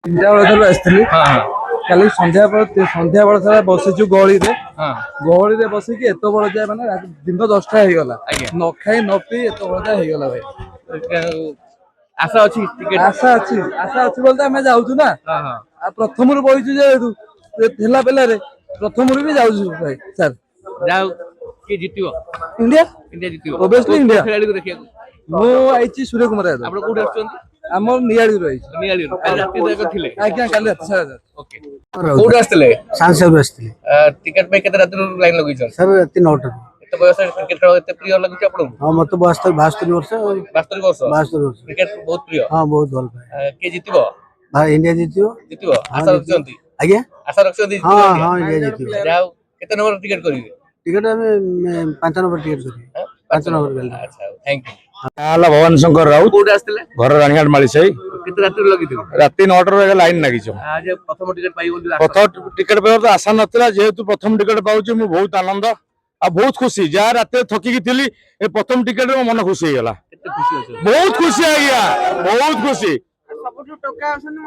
ତିନିଟା ବେଳେ ଥରେ ଆସିଥିଲି। କାଲି ସନ୍ଧ୍ୟା ବେଳେ ଥରେ ବସିଛୁ ଗହଳିରେ ବସିକି ଏତେ ବେଳ ଯାଏ ମାନେ ଦିନ 10ଟା ହେଇଗଲା। ନ ଖାଇ ନ ପିଇ ଏତେ ବେଳ ଯାଏ ହେଇଗଲା ଭାଇ। ଆଶା ଅଛି ଟିକେଟ ଆଶା ଅଛି ବୋଲି ତ ଆମେ ଯାଉଛୁ ନା। ଆଉ ପ୍ରଥମରୁ ବଇଛୁ ଯେହେତୁ ଥିଲା ବେଲାରେ ପ୍ରଥମରୁ ବି ଯାଉଛୁ ଭାଇ ସାର୍। ଯାଉ କିଏ ଜିତିବ? ଇଣ୍ଡିଆ ଜିତିବ। Obviously India. ଖେଳାଳିକୁ ଦେଖିବାକୁ ମୁଁ ଆଇଛି ସୂର୍ଯ୍ୟ କୁମାର ଯାଦବ। ଆପଣ କୋଉଠି ଆସୁଛନ୍ତି? ଆମର ନିଆଳିରୁ ଆଇଛି। ନିଆଳିରୁ କାଲି ରାତି ଯାକ ଥିଲେ। ଆଜ୍ଞା କାଲି ରାତି ସାରା। ଓକେ କୋଉଠି ଆସିଥିଲେ? ସାଂସଦ ଆସିଥିଲେ ଟିକେଟ ପାଇଁ କେତେ ରାତିରୁ ଲାଇନ ଲଗେଇଛନ୍ତି? ସାର୍ ରାତି 9ଟାରୁ। ଏତେ ବୟସ କ୍ରିକେଟ ଖେଳ ଏତେ ପ୍ରିୟ ଲାଗୁଛି ଆପଣଙ୍କୁ? ହଁ ମତେ 72 ବର୍ଷ 72 ବର୍ଷ 72 ବର୍ଷ କ୍ରିକେଟ ବହୁତ ପ୍ରିୟ। ହଁ ବହୁତ ଭଲ ପାଏ। କିଏ ଜିତିବ? ଭାଇ ଇଣ୍ଡିଆ ଜିତିବ। ଆଶା ରଖିଛନ୍ତି? ଆଜ୍ଞା ଆଶା ରଖିଛନ୍ତି? ହଁ ହଁ ଇଣ୍ଡିଆ ଜିତିବ। ଯାଉ କେତେ ନମ୍ବର ଟିକେଟ କରିବେ? ଟିକେଟ ଆମେ 5 ନମ୍ବର ଟିକେଟ କରିବୁ। 5 ନମ୍ବର ଗାଡ଼ି। ଆଚ୍ଛା ଥ୍ୟାଙ୍କ ୟୁ। ହେଲା ଭବାନୀ ଶଙ୍କର ରାଉତ। କୋଉଠି ଆସିଥିଲେ? ଘର ରାଣୀହାଟ ମାଳିସାହି। କେତେ ରାତିରୁ ଲଗେଇଥିଲେ? ରାତି 9ଟାରୁ ଲାଇନ ଲାଗିଛ। ଆଜି ପ୍ରଥମ ଟିକେଟ ପାଇବ ବୋଲି ପ୍ରଥମ ଟିକେଟ ପାଇବାର ତ ଆଶା ନଥିଲା, ଯେହେତୁ ପ୍ରଥମ ଟିକେଟ ପାଉଛି ମୁଁ ବହୁତ ଆନନ୍ଦ ଆଉ ବହୁତ ଖୁସି। ଯାହା ରାତିରେ ଥକିକି ଥିଲି ଏ ପ୍ରଥମ ଟିକେଟରେ ମୋ ମନ ଖୁସି ହେଇଗଲା। କେତେ ଖୁସି ଅଛନ୍ତି? ବହୁତ ଖୁସି ଆଜ୍ଞା, ବହୁତ ଖୁସି। ସବୁଠୁ ଟୋକା ଅଛନ୍ତି